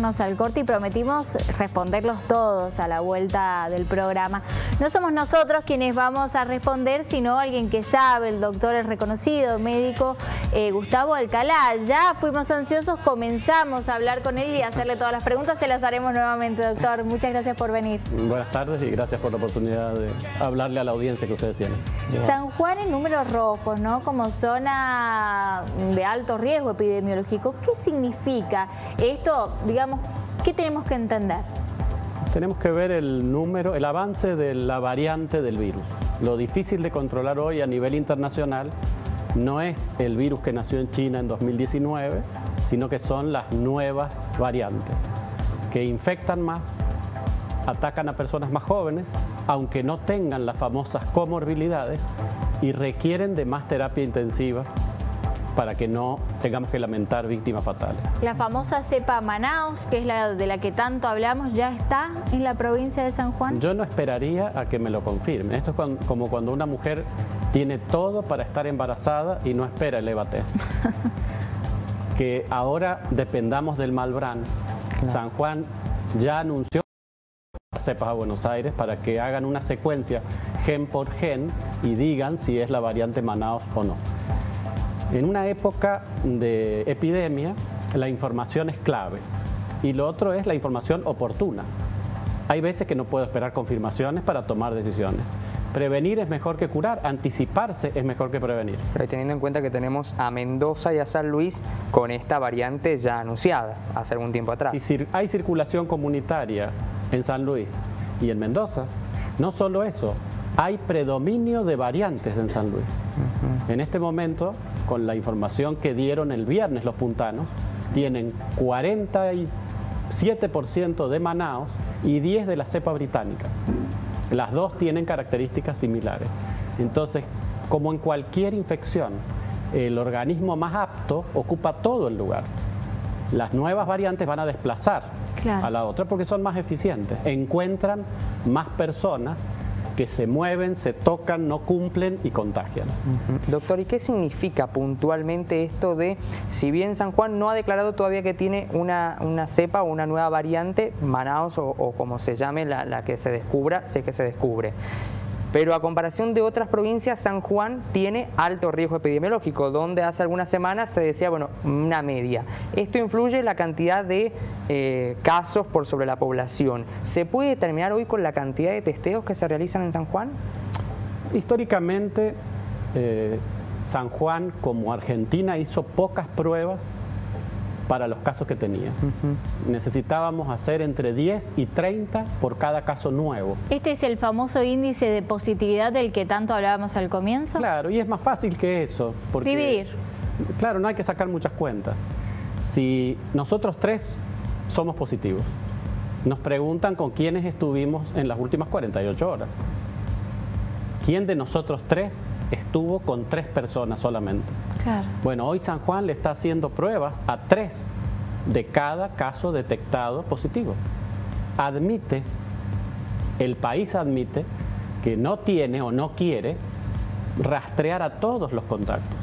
Al corte y prometimos responderlos todos a la vuelta del programa. No somos nosotros quienes vamos a responder, sino alguien que sabe, el doctor, el reconocido médico Gustavo Alcalá. Ya fuimos ansiosos, comenzamos a hablar con él y a hacerle todas las preguntas. Se las haremos nuevamente, doctor. Muchas gracias por venir. Buenas tardes y gracias por la oportunidad de hablarle a la audiencia que ustedes tienen. San Juan en números rojos, ¿no? Como zona de alto riesgo epidemiológico. ¿Qué significa esto? Digamos, ¿qué tenemos que entender? Tenemos que ver el número, el avance de la variante del virus. Lo difícil de controlar hoy a nivel internacional no es el virus que nació en China en 2019, sino que son las nuevas variantes que infectan más, atacan a personas más jóvenes, aunque no tengan las famosas comorbilidades, y requieren de más terapia intensiva para que no tengamos que lamentar víctimas fatales. La famosa cepa Manaos, que es la de la que tanto hablamos, ¿ya está en la provincia de San Juan? Yo no esperaría a que me lo confirme. Esto es como cuando una mujer tiene todo para estar embarazada y no espera el EVA-test. Que ahora dependamos del Malbrán. Claro. San Juan ya anunció las cepas a Buenos Aires para que hagan una secuencia gen por gen y digan si es la variante Manaos o no. En una época de epidemia, la información es clave y lo otro es la información oportuna. Hay veces que no puedo esperar confirmaciones para tomar decisiones. Prevenir es mejor que curar, anticiparse es mejor que prevenir. Pero teniendo en cuenta que tenemos a Mendoza y a San Luis con esta variante ya anunciada hace algún tiempo atrás. Si hay circulación comunitaria en San Luis y en Mendoza, no solo eso, hay predominio de variantes en San Luis. En este momento, con la información que dieron el viernes los puntanos, tienen 47% de Manaos y 10% de la cepa británica. Las dos tienen características similares. Entonces, como en cualquier infección, el organismo más apto ocupa todo el lugar. Las nuevas variantes van a desplazar a la otra porque son más eficientes. Encuentran más personas que se mueven, se tocan, no cumplen y contagian. Doctor, ¿y qué significa puntualmente esto de, si bien San Juan no ha declarado todavía que tiene una cepa o una nueva variante, Manaos o como se llame la que se descubra, sé que se descubre, pero a comparación de otras provincias, San Juan tiene alto riesgo epidemiológico, donde hace algunas semanas se decía, bueno, una media. Esto influye en la cantidad de casos por sobre la población. ¿Se puede determinar hoy con la cantidad de testeos que se realizan en San Juan? Históricamente, San Juan, como Argentina, hizo pocas pruebas para los casos que tenía. Necesitábamos hacer entre 10 y 30 por cada caso nuevo. ¿Este es el famoso índice de positividad del que tanto hablábamos al comienzo? Claro, y es más fácil que eso. Porque, dividir. Claro, no hay que sacar muchas cuentas. Si nosotros tres somos positivos, nos preguntan con quiénes estuvimos en las últimas 48 horas. ¿Quién de nosotros tres estuvo con 3 personas solamente? Claro. Bueno, hoy San Juan le está haciendo pruebas a 3 de cada caso detectado positivo. El país admite que no tiene o no quiere rastrear a todos los contactos.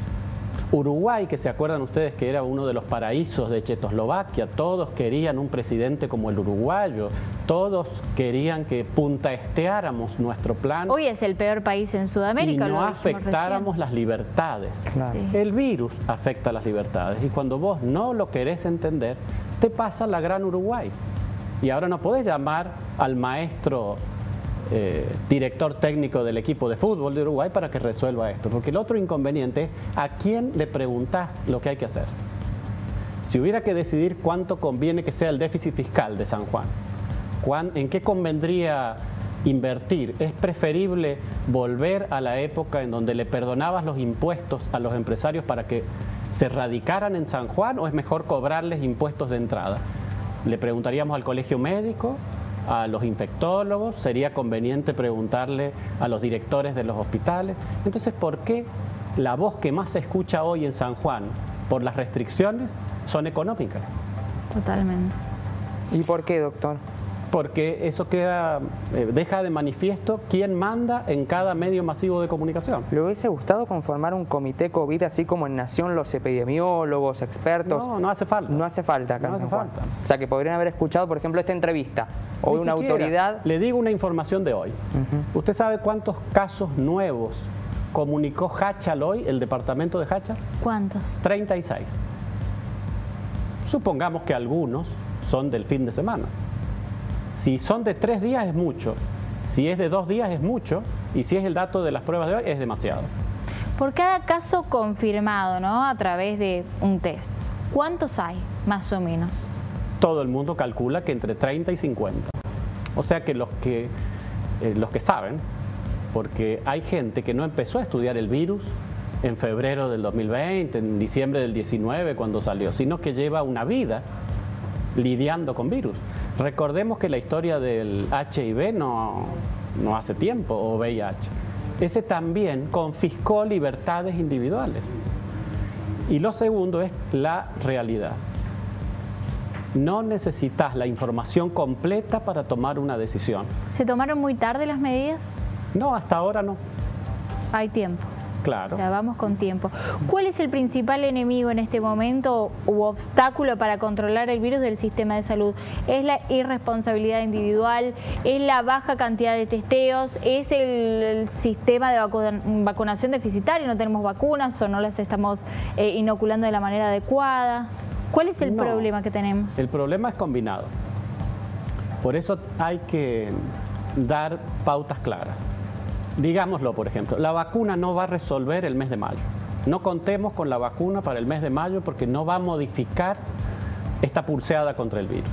Uruguay, que se acuerdan ustedes que era uno de los paraísos de Checoslovaquia, todos querían un presidente como el uruguayo, todos querían que puntaesteáramos nuestro plan. Hoy es el peor país en Sudamérica. Y no afectáramos las libertades. Claro. Sí. El virus afecta las libertades y cuando vos no lo querés entender, te pasa la gran Uruguay. Y ahora no podés llamar al maestro director técnico del equipo de fútbol de Uruguay para que resuelva esto, porque el otro inconveniente es a quién le preguntás lo que hay que hacer. Si hubiera que decidir cuánto conviene que sea el déficit fiscal de San Juan, ¿en qué convendría invertir? ¿Es preferible volver a la época en donde le perdonabas los impuestos a los empresarios para que se radicaran en San Juan o es mejor cobrarles impuestos de entrada? Le preguntaríamos al colegio médico, a los infectólogos, sería conveniente preguntarle a los directores de los hospitales. Entonces, ¿por qué la voz que más se escucha hoy en San Juan por las restricciones son económicas? Totalmente. ¿Y por qué, doctor? porque eso deja de manifiesto quién manda en cada medio masivo de comunicación. ¿Le hubiese gustado conformar un comité COVID así como en Nación los epidemiólogos, expertos? No, no hace falta. No hace falta acá en San Juan. falta. O sea, que podrían haber escuchado, por ejemplo, esta entrevista o una autoridad. Le digo una información de hoy. ¿Usted sabe cuántos casos nuevos comunicó Hachal hoy, el departamento de Hachal? ¿Cuántos? 36. Supongamos que algunos son del fin de semana. Si son de 3 días es mucho, si es de 2 días es mucho, y si es el dato de las pruebas de hoy es demasiado. Por cada caso confirmado, ¿no?, a través de un test, ¿cuántos hay, más o menos? Todo el mundo calcula que entre 30 y 50. O sea que los que saben, porque hay gente que no empezó a estudiar el virus en febrero del 2020, en diciembre del 19 cuando salió, sino que lleva una vida lidiando con virus. Recordemos que la historia del HIV no hace tiempo, o VIH. Ese también confiscó libertades individuales. Y lo segundo es la realidad. No necesitas la información completa para tomar una decisión. ¿Se tomaron muy tarde las medidas? No, hasta ahora no. Hay tiempo. Claro. O sea, vamos con tiempo. ¿Cuál es el principal enemigo en este momento u obstáculo para controlar el virus del sistema de salud? ¿Es la irresponsabilidad individual? ¿Es la baja cantidad de testeos? ¿Es el sistema de vacunación deficitario? ¿No tenemos vacunas o no las estamos inoculando de la manera adecuada? ¿Cuál es el problema que tenemos? El problema es combinado. Por eso hay que dar pautas claras. Digámoslo, por ejemplo, la vacuna no va a resolver el mes de mayo. No contemos con la vacuna para el mes de mayo porque no va a modificar esta pulseada contra el virus.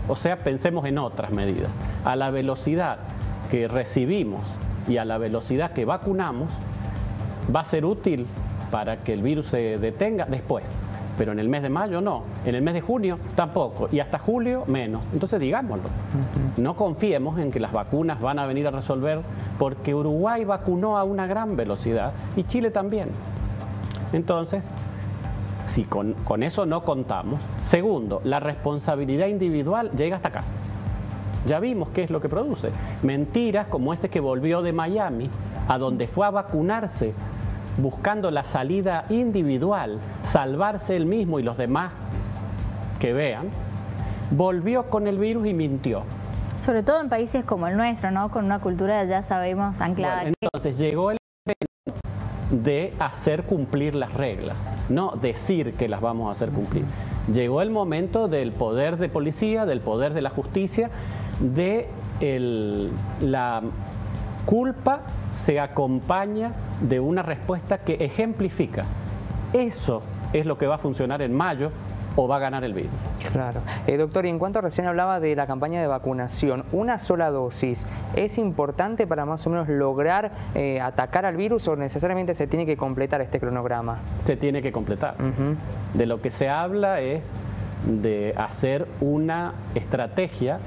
O sea, pensemos en otras medidas. A la velocidad que recibimos y a la velocidad que vacunamos, va a ser útil para que el virus se detenga después. Pero en el mes de mayo no, en el mes de junio tampoco, y hasta julio menos. Entonces digámoslo, no confiemos en que las vacunas van a venir a resolver, porque Uruguay vacunó a una gran velocidad y Chile también. Entonces, si con eso no contamos. Segundo, la responsabilidad individual llega hasta acá. Ya vimos qué es lo que produce. Mentiras como ese que volvió de Miami, a donde fue a vacunarse, buscando la salida individual, salvarse él mismo y los demás que vean, volvió con el virus y mintió. Sobre todo en países como el nuestro, ¿no?, con una cultura ya sabemos anclada. Bueno, entonces llegó el momento de hacer cumplir las reglas, no decir que las vamos a hacer cumplir. Llegó el momento del poder de policía, del poder de la justicia, de la culpa se acompaña de una respuesta que ejemplifica. Eso es lo que va a funcionar en mayo o va a ganar el virus. Claro. Doctor, y en cuanto recién hablaba de la campaña de vacunación, ¿una sola dosis es importante para más o menos lograr atacar al virus o necesariamente se tiene que completar este cronograma? Se tiene que completar. De lo que se habla es de hacer una estrategia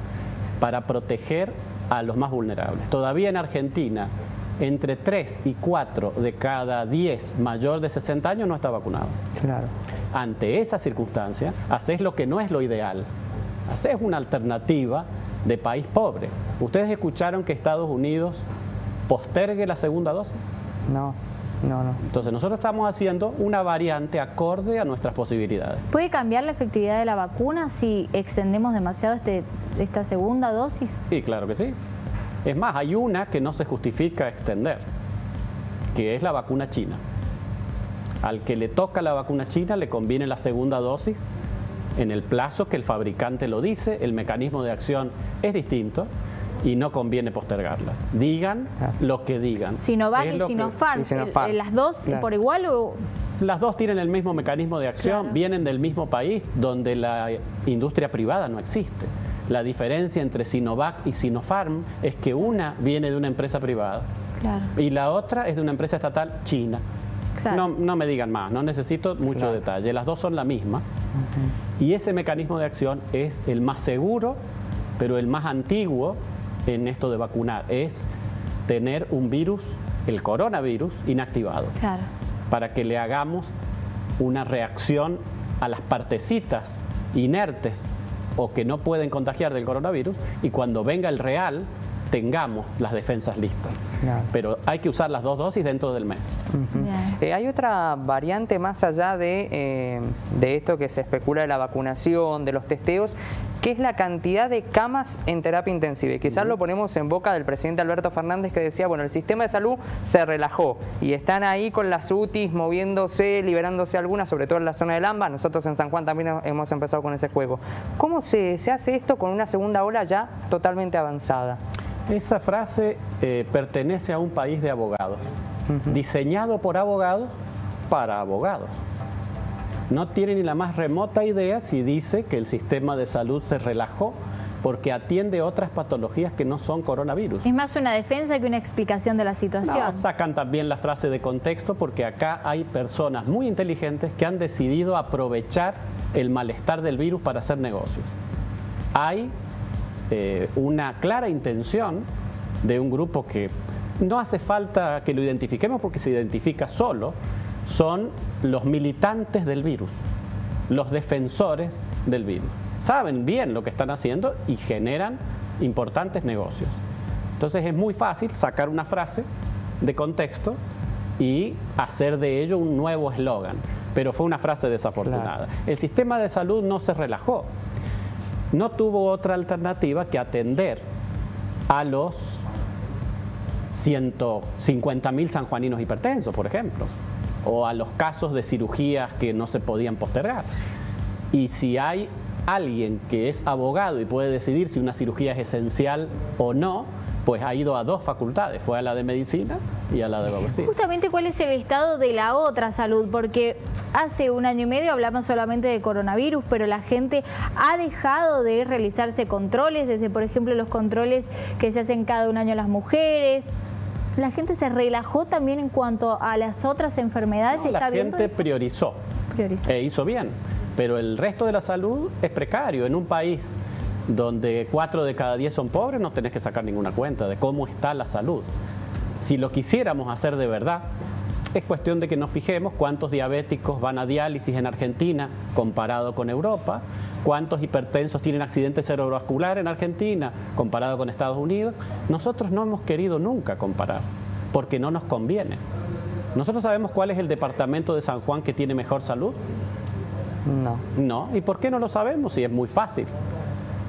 para proteger a los más vulnerables. Todavía en Argentina, entre 3 y 4 de cada 10 mayor de 60 años no está vacunado. Claro. Ante esa circunstancia, haces lo que no es lo ideal. Haces una alternativa de país pobre. ¿Ustedes escucharon que Estados Unidos postergue la segunda dosis? No. Entonces nosotros estamos haciendo una variante acorde a nuestras posibilidades. ¿Puede cambiar la efectividad de la vacuna si extendemos demasiado esta segunda dosis? Sí, claro que sí. Es más, hay una que no se justifica extender, que es la vacuna china. Al que le toca la vacuna china le conviene la segunda dosis en el plazo que el fabricante lo dice, el mecanismo de acción es distinto y no conviene postergarla. Digan lo que digan. Sinovac y Sinopharm, ¿las dos por igual o...? Las dos tienen el mismo mecanismo de acción, vienen del mismo país donde la industria privada no existe. La diferencia entre Sinovac y Sinopharm es que una viene de una empresa privada y la otra es de una empresa estatal china. No me digan más, no necesito mucho detalle. Las dos son la misma y ese mecanismo de acción es el más seguro, pero el más antiguo en esto de vacunar. Es tener un virus, el coronavirus, inactivado para que le hagamos una reacción a las partecitas inertes o que no pueden contagiar del coronavirus, y cuando venga el real, tengamos las defensas listas. Claro. Pero hay que usar las 2 dosis dentro del mes. Hay otra variante más allá de esto que se especula de la vacunación, de los testeos, que es la cantidad de camas en terapia intensiva. Y quizás lo ponemos en boca del presidente Alberto Fernández, que decía, bueno, el sistema de salud se relajó y están ahí con las UTIs moviéndose, liberándose algunas, sobre todo en la zona del AMBA. Nosotros en San Juan también hemos empezado con ese juego. ¿Cómo se hace esto con una segunda ola ya totalmente avanzada? Esa frase pertenece a un país de abogados, diseñado por abogados para abogados. No tiene ni la más remota idea si dice que el sistema de salud se relajó porque atiende otras patologías que no son coronavirus. Es más una defensa que una explicación de la situación. No, sacan también la frase de contexto porque acá hay personas muy inteligentes que han decidido aprovechar el malestar del virus para hacer negocios. Hay una clara intención de un grupo que no hace falta que lo identifiquemos porque se identifica solo, son los militantes del virus, los defensores del virus. Saben bien lo que están haciendo y generan importantes negocios. Entonces es muy fácil sacar una frase de contexto y hacer de ello un nuevo eslogan, pero fue una frase desafortunada. Claro. El sistema de salud no se relajó. No tuvo otra alternativa que atender a los 150.000 sanjuaninos hipertensos, por ejemplo, o a los casos de cirugías que no se podían postergar. Y si hay alguien que es abogado y puede decidir si una cirugía es esencial o no, pues ha ido a 2 facultades, fue a la de medicina y a la de obstetricia. Justamente, ¿cuál es el estado de la otra salud? Porque hace 1 año y medio hablamos solamente de coronavirus, pero la gente ha dejado de realizarse controles, desde por ejemplo los controles que se hacen cada 1 año a las mujeres. ¿La gente se relajó también en cuanto a las otras enfermedades? No, la gente priorizó e hizo bien, pero el resto de la salud es precario. En un país donde 4 de cada 10 son pobres, no tenés que sacar ninguna cuenta de cómo está la salud. Si lo quisiéramos hacer de verdad, es cuestión de que nos fijemos cuántos diabéticos van a diálisis en Argentina comparado con Europa, cuántos hipertensos tienen accidente cerebrovascular en Argentina comparado con Estados Unidos. Nosotros no hemos querido nunca comparar, porque no nos conviene. ¿Nosotros sabemos cuál es el departamento de San Juan que tiene mejor salud? No. No. ¿Y por qué no lo sabemos? Si es muy fácil.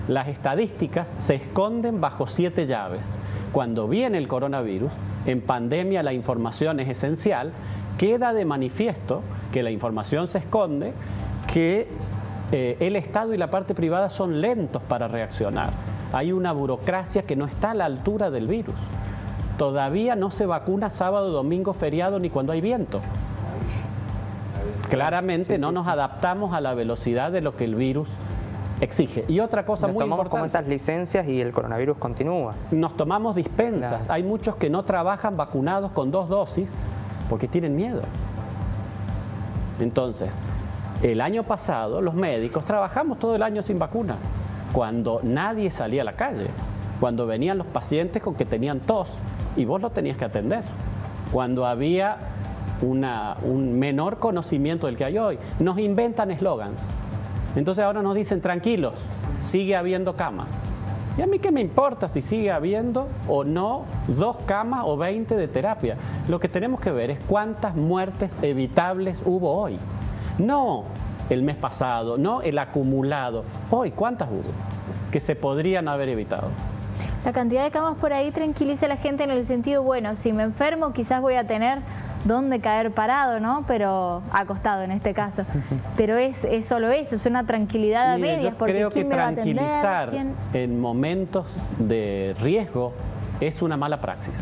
Las estadísticas se esconden bajo 7 llaves. Cuando viene el coronavirus, en pandemia la información es esencial, queda de manifiesto que la información se esconde, que el Estado y la parte privada son lentos para reaccionar. Hay una burocracia que no está a la altura del virus. Todavía no se vacuna sábado, domingo, feriado ni cuando hay viento. Claramente no nos adaptamos a la velocidad de lo que el virus exige. Y otra cosa muy importante. Como esas licencias y el coronavirus continúa. Nos tomamos dispensas. Claro. Hay muchos que no trabajan vacunados con 2 dosis porque tienen miedo. Entonces, el año pasado los médicos trabajamos todo el año sin vacuna, cuando nadie salía a la calle, cuando venían los pacientes con que tenían tos y vos lo tenías que atender, cuando había un menor conocimiento del que hay hoy. Nos inventan eslogans. Entonces ahora nos dicen, tranquilos, sigue habiendo camas. ¿Y a mí qué me importa si sigue habiendo o no 2 camas o 20 de terapia? Lo que tenemos que ver es cuántas muertes evitables hubo hoy. No el mes pasado, no el acumulado. Hoy, ¿cuántas hubo que se podrían haber evitado? La cantidad de camas por ahí tranquiliza a la gente en el sentido, bueno, si me enfermo quizás voy a tener dónde caer parado, ¿no? Pero acostado en este caso. Pero es solo eso, es una tranquilidad a medias, porque creo ¿quién que me va a atender? tranquilizar en momentos de riesgo es una mala praxis.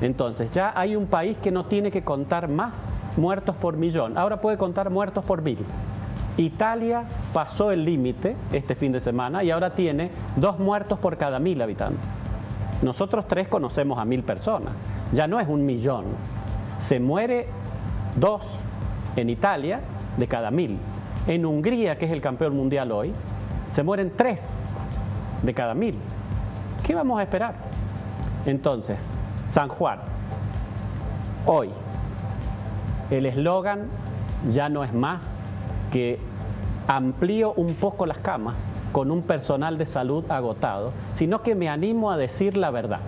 Entonces ya hay un país que no tiene que contar más muertos por millón, ahora puede contar muertos por 1000. Italia pasó el límite este fin de semana y ahora tiene 2 muertos por cada 1000 habitantes. Nosotros 3 conocemos a 1000 personas, ya no es 1 millón. Se muere 2 en Italia de cada 1000. En Hungría, que es el campeón mundial hoy, se mueren 3 de cada 1000. ¿Qué vamos a esperar? Entonces, San Juan, hoy, el eslogan ya no es más que amplío un poco las camas con un personal de salud agotado, sino que me animo a decir la verdad.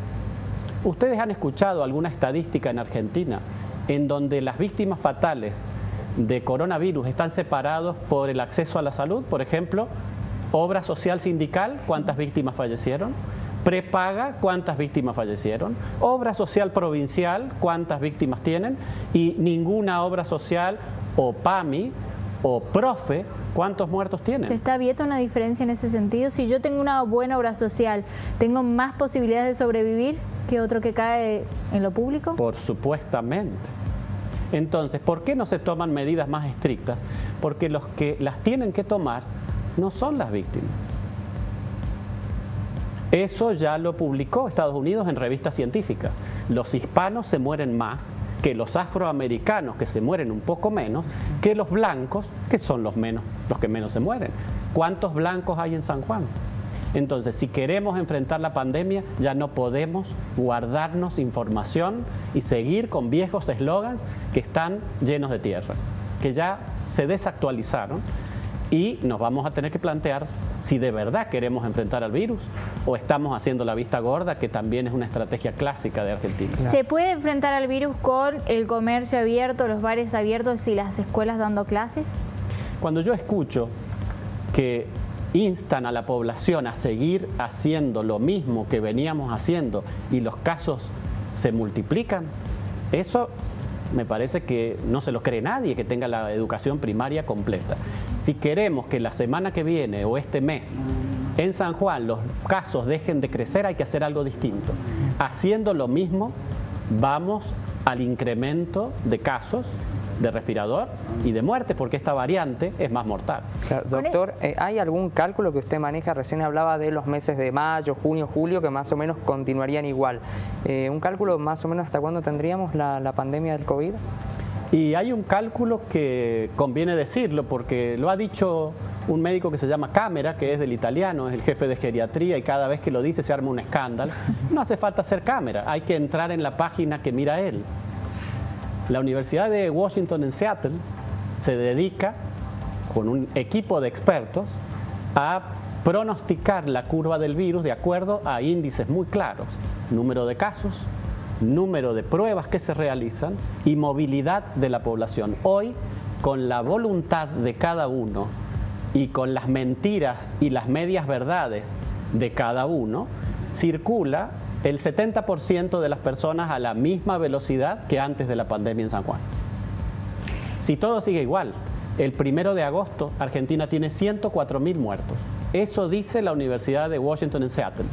¿Ustedes han escuchado alguna estadística en Argentina en donde las víctimas fatales de coronavirus están separados por el acceso a la salud? Por ejemplo, obra social sindical, ¿cuántas víctimas fallecieron? Prepaga, ¿cuántas víctimas fallecieron? Obra social provincial, ¿cuántas víctimas tienen? Y ninguna obra social o PAMI o PROFE, ¿cuántos muertos tienen? ¿Se está viendo una diferencia en ese sentido? Si yo tengo una buena obra social, ¿tengo más posibilidades de sobrevivir que otro que cae en lo público? Por supuestamente. Entonces, ¿por qué no se toman medidas más estrictas? Porque los que las tienen que tomar no son las víctimas. Eso ya lo publicó Estados Unidos en revistas científicas. Los hispanos se mueren más que los afroamericanos, que se mueren un poco menos, que los blancos, que son los que menos se mueren. ¿Cuántos blancos hay en San Juan? Entonces, si queremos enfrentar la pandemia, ya no podemos guardarnos información y seguir con viejos eslogans que están llenos de tierra, que ya se desactualizaron, y nos vamos a tener que plantear si de verdad queremos enfrentar al virus o estamos haciendo la vista gorda, que también es una estrategia clásica de Argentina. ¿Se puede enfrentar al virus con el comercio abierto, los bares abiertos y las escuelas dando clases? Cuando yo escucho que instan a la población a seguir haciendo lo mismo que veníamos haciendo y los casos se multiplican, eso me parece que no se lo cree nadie que tenga la educación primaria completa. Si queremos que la semana que viene o este mes en San Juan los casos dejen de crecer, hay que hacer algo distinto. Haciendo lo mismo, vamos al incremento de casos de respirador y de muerte, porque esta variante es más mortal. Claro, doctor, ¿hay algún cálculo que usted maneja? Recién hablaba de los meses de mayo, junio, julio, que más o menos continuarían igual. ¿Un cálculo más o menos hasta cuándo tendríamos la pandemia del COVID? Y hay un cálculo que conviene decirlo, porque lo ha dicho un médico que se llama Cámara, que es del italiano, es el jefe de geriatría, y cada vez que lo dice se arma un escándalo. No hace falta ser Cámara, hay que entrar en la página que mira él. La Universidad de Washington en Seattle se dedica, con un equipo de expertos, a pronosticar la curva del virus de acuerdo a índices muy claros: número de casos, número de pruebas que se realizan y movilidad de la población. Hoy, con la voluntad de cada uno y con las mentiras y las medias verdades de cada uno, circula el 70% de las personas a la misma velocidad que antes de la pandemia en San Juan. Si todo sigue igual, el 1 de agosto Argentina tiene 104.000 muertos. Eso dice la Universidad de Washington en Seattle,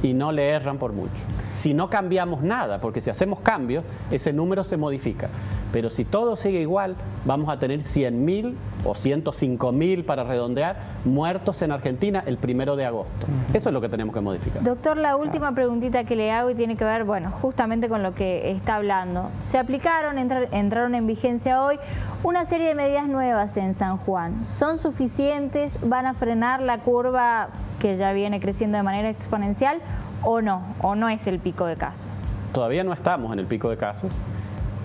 y no le erran por mucho. Si no cambiamos nada, porque si hacemos cambios, ese número se modifica. Pero si todo sigue igual, vamos a tener 100.000 o 105.000, para redondear, muertos en Argentina el 1 de agosto. Eso es lo que tenemos que modificar. Doctor, la última preguntita que le hago y tiene que ver, bueno, justamente con lo que está hablando. Se aplicaron, entraron en vigencia hoy una serie de medidas nuevas en San Juan. ¿Son suficientes? ¿Van a frenar la curva que ya viene creciendo de manera exponencial o no? ¿O no es el pico de casos? Todavía no estamos en el pico de casos.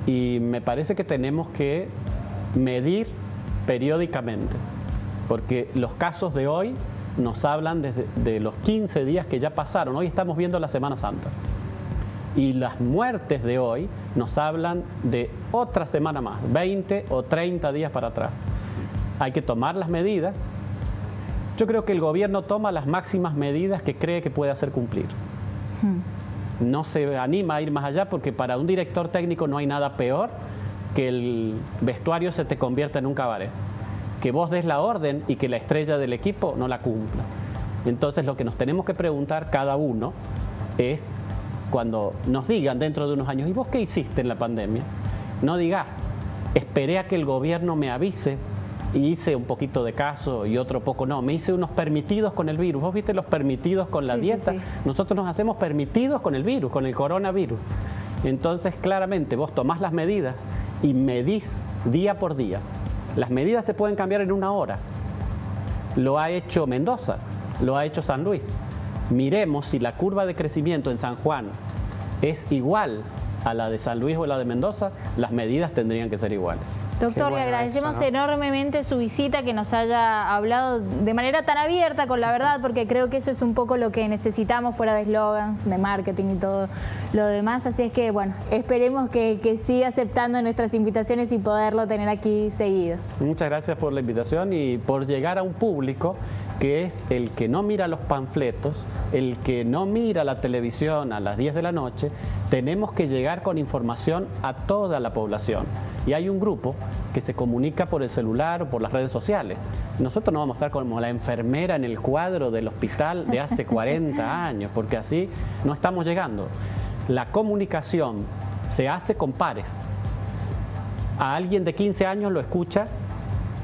Y me parece que tenemos que medir periódicamente, porque los casos de hoy nos hablan de los 15 días que ya pasaron. Hoy estamos viendo la Semana Santa. Y las muertes de hoy nos hablan de otra semana más, 20 o 30 días para atrás. Hay que tomar las medidas. Yo creo que el gobierno toma las máximas medidas que cree que puede hacer cumplir. No se anima a ir más allá, porque para un director técnico no hay nada peor que el vestuario se te convierta en un cabaret. Que vos des la orden y que la estrella del equipo no la cumpla. Entonces lo que nos tenemos que preguntar cada uno es, cuando nos digan dentro de unos años: ¿y vos qué hiciste en la pandemia? No digas: esperé a que el gobierno me avise y hice un poquito de caso y otro poco no. Me hice unos permitidos con el virus. ¿Vos viste los permitidos con la dieta? Sí. Nosotros nos hacemos permitidos con el virus, con el coronavirus. Entonces, claramente, vos tomás las medidas y medís día por día. Las medidas se pueden cambiar en una hora. Lo ha hecho Mendoza, lo ha hecho San Luis. Miremos si la curva de crecimiento en San Juan es igual a la de San Luis o la de Mendoza, las medidas tendrían que ser iguales. Doctor, le agradecemos enormemente su visita, que nos haya hablado de manera tan abierta con la verdad, porque creo que eso es un poco lo que necesitamos fuera de eslogans, de marketing y todo lo demás. Así es que, bueno, esperemos que siga aceptando nuestras invitaciones y poderlo tener aquí seguido. Muchas gracias por la invitación y por llegar a un público que es el que no mira los panfletos, el que no mira la televisión a las 10 de la noche. Tenemos que llegar con información a toda la población. Y hay un grupo que se comunica por el celular o por las redes sociales. Nosotros no vamos a estar como la enfermera en el cuadro del hospital de hace 40 años, porque así no estamos llegando. La comunicación se hace con pares. A alguien de 15 años lo escucha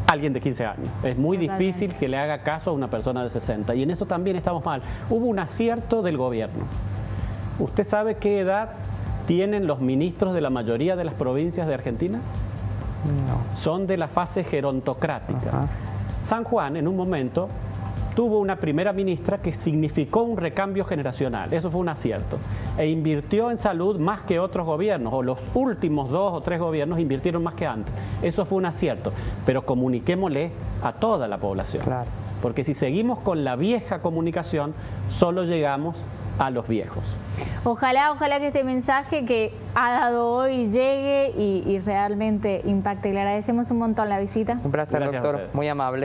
alguien de 15 años. Es muy difícil que le haga caso a una persona de 60 y en eso también estamos mal. Hubo un acierto del gobierno. ¿Usted sabe qué edad tienen los ministros de la mayoría de las provincias de Argentina? No. Son de la fase gerontocrática. Ajá. San Juan, en un momento, tuvo una primera ministra que significó un recambio generacional. Eso fue un acierto. E invirtió en salud más que otros gobiernos, o los últimos 2 o 3 gobiernos invirtieron más que antes. Eso fue un acierto. Pero comuniquémosle a toda la población. Claro. Porque si seguimos con la vieja comunicación, solo llegamos a los viejos. Ojalá que este mensaje que ha dado hoy llegue y realmente impacte. Le agradecemos un montón la visita. Un placer, Gracias, doctor. Muy amable.